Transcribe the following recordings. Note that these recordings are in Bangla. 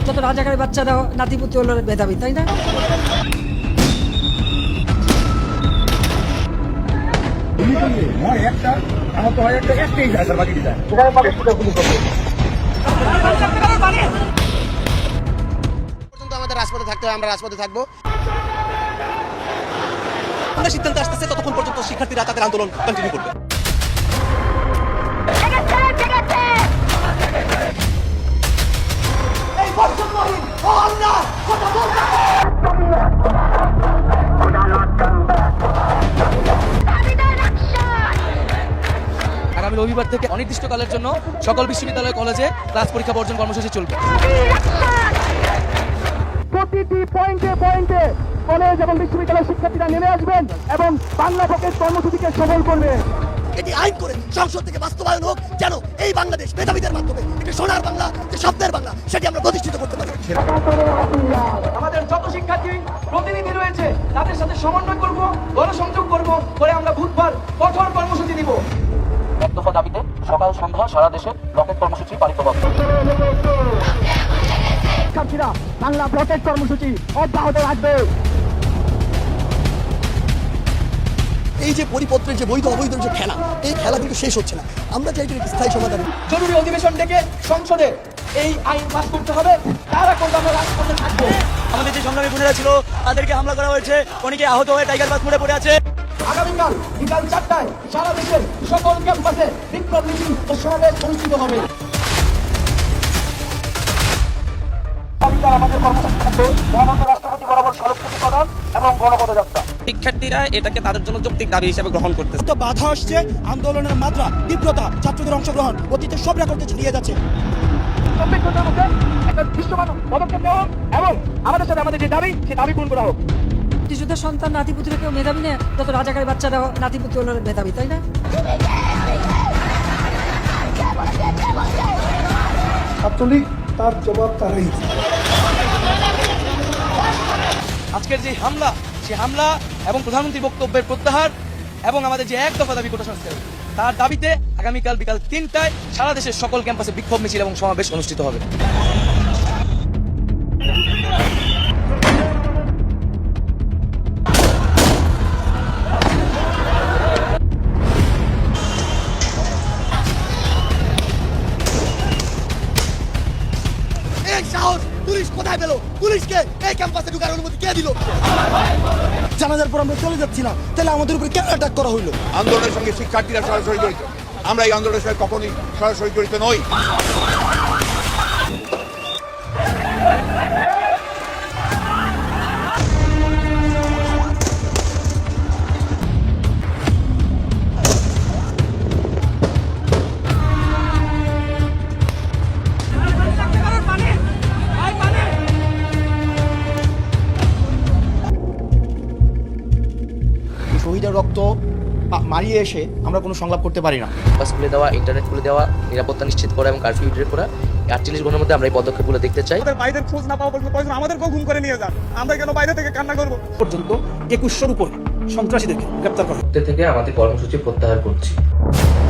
যত রাজাকারের বাচ্চারা নাতিপুতি হলো মেধাবী, তাই না? আমাদের রাজপথে থাকতে হবে, আমরা রাজপথে থাকবো। সিদ্ধান্ত আসতেছে ততক্ষণ পর্যন্ত শিক্ষার্থীরা তাদের আন্দোলন কন্টিনিউ করবে। আগামী রবিবার থেকে অনির্দিষ্টকালের জন্য সকল বিশ্ববিদ্যালয় কলেজে ক্লাস পরীক্ষা বর্জন কর্মসূচি চলবে। প্রতিটি পয়েন্টে পয়েন্টে কলেজ এবং বিশ্ববিদ্যালয় শিক্ষার্থীরা নেমে আসবেন এবং বাংলা পকেট কর্মসূচিকে সফল করবে। এটি আইন করে সংসদ থেকে বাস্তবায়ন হোক, যেন এই বাংলাদেশ মেধাবীদের মাধ্যমে একটি সোনার বাংলা, যে শব্দের বাংলা, সেটি আমরা প্রতিষ্ঠিত করতে পারি। আমাদের যত শিক্ষার্থী প্রতিনিধি রয়েছে তাদের সাথে সমন্বয় করব, গণসংযোগ করব, করে আমরা বুধবার কঠোর কর্মসূচি দিব। এক দফা দাবিতে সকাল সন্ধ্যা সারা দেশে ব্লকেট কর্মসূচি পালিত হবে। শিক্ষার্থীরা বাংলা ব্লকেট কর্মসূচি অব্যাহত রাখবে। এই যে পরিপত্রের যে বৈধ অবৈধ যে খেলা, এই খেলা কিন্তু শেষ হচ্ছে না। আমরা চাই এটির স্থায়ী সমাধান। জরুরি অধিবেশন ডেকে সংসদে এই আইন পাস করতে হবে, তারা করতে আমরা রাজপথে থাকবো। আমাদের যে সংগ্রামী বোনেরা ছিল তাদেরকে হামলা করা হয়েছে, অনেকে আহত হয়ে টাইগার বাস মোড়ে পড়ে আছে। আগামীকাল বিকাল 4টায় সারা দেশের সকল ক্যাম্পাসে বিক্ষোভ মিছিল ও সমাবেশ অনুষ্ঠিত হবে। আমাদের কর্মসূচি থাকবে মহামান্য রাষ্ট্রপতি বরাবর স্মারকলিপি প্রদান এবং গণপদযাত্রা। শিক্ষার্থীরা এটাকে তাদের জন্য যৌক্তিক দাবি হিসেবে গ্রহণ করতেছে। তো বাধা আসছে, আন্দোলনের মাত্রা, তীব্রতা, ছাত্রদের অংশগ্রহণ অতীতের সব রেকর্ডে ছাড়িয়ে যাচ্ছে। প্রত্যেকটার মধ্যে একটা দৃশ্যমান পদক্ষেপ নেওয়া এবং আমাদের সাথে আমাদের যে দাবি, সেই দাবি পূরণ করা হোক। মুক্তিযোদ্ধার সন্তান নাতিপুতিরা কেউ মেধাবী না, যত রাজাকারের বাচ্চারা নাতিপুতি হলো মেধাবী, তাই না? ছাত্রলীগ তার জবাব তারাই। আজকের যে হামলা, সে হামলা এবং প্রধানমন্ত্রীর বক্তব্যের প্রত্যাহার এবং আমাদের যে এক দফা দাবি কোটা সংস্কার, তার দাবিতে আগামীকাল বিকাল 3টায় সারা দেশের সকল ক্যাম্পাসে বিক্ষোভ মিছিল এবং সমাবেশ অনুষ্ঠিত হবে। এই সাহস পুলিশ কোথায় পেল? পুলিশকে এই ক্যাম্পাসে ঢোকার অনুমতি কে দিল? জানাজার পর আমরা চলে যাচ্ছিলাম, তাহলে আমাদের উপরে কেন অ্যাটাক করা হইলো? আন্দোলনের সঙ্গে শিক্ষার্থীরা সরাসরি জড়িত, আমরা এই আন্দোলনের সঙ্গে কখনোই সরাসরি জড়িত নই। শহীদের রক্ত মারিয়ে এসে আমরা কোনো সংলাপ করতে পারি না। বাস খুলে দেওয়া, ইন্টারনেট খুলে দেওয়া, নিরাপত্তা নিশ্চিত করা এবং কারফিউ উইথড্র করা, 48 ঘন্টার মধ্যে আমরা এই পদক্ষেপগুলো দেখতে চাই। বাইরের খোঁজ না পাওয়া পর্যন্ত আমাদেরকেও ঘুম করে নিয়ে যান, আমরা কেন বাইরে থেকে কান্না করবো? পর্যন্ত 2100-র উপর সন্ত্রাসীদেরকে গ্রেপ্তার করা থেকে আমাদের কর্মসূচি প্রত্যাহার করছি।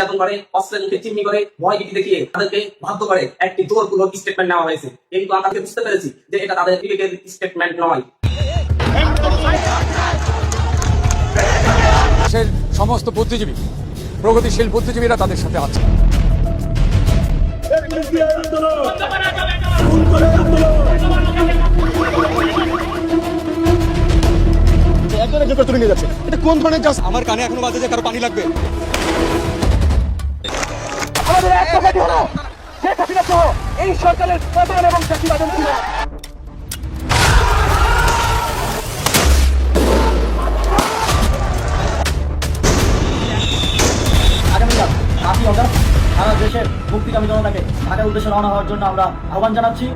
এত করে অস্ত্রের মুখে চিহ্নি করে ভয় ভীতি দেখিয়ে তাদেরকে বাধ্য করে একটি জোরপূর্বক স্টেটমেন্ট নেওয়া হয়েছে, কিন্তু আমরা বুঝতে পেরেছি যে এটা তাদের বিবেকের স্টেটমেন্ট নয়। দেশের সমস্ত বুদ্ধিজীবী, প্রগতিশীল বুদ্ধিজীবীরা তাদের সাথে আছে। আমার কানে এখনো বাজে যে কারো পানি লাগবে। আমাদের এক কথাটি হলো শেখ হাসিনা সহ এই সরকারের পতন এবং জাতিবাদন ছিল। আগামীকাল 5ই অগাস্ট সারা দেশের মুক্তিকামী জনতাকে ঢাকার উদ্দেশ্যে রওনা হওয়ার জন্য আমরা আহ্বান জানাচ্ছি।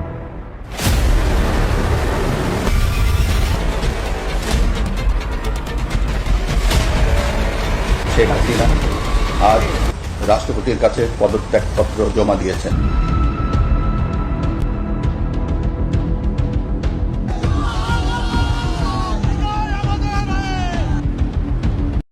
শেখ হাসিনা আজ রাষ্ট্রপতির কাছে পদত্যাগপত্র জমা দিয়েছেন।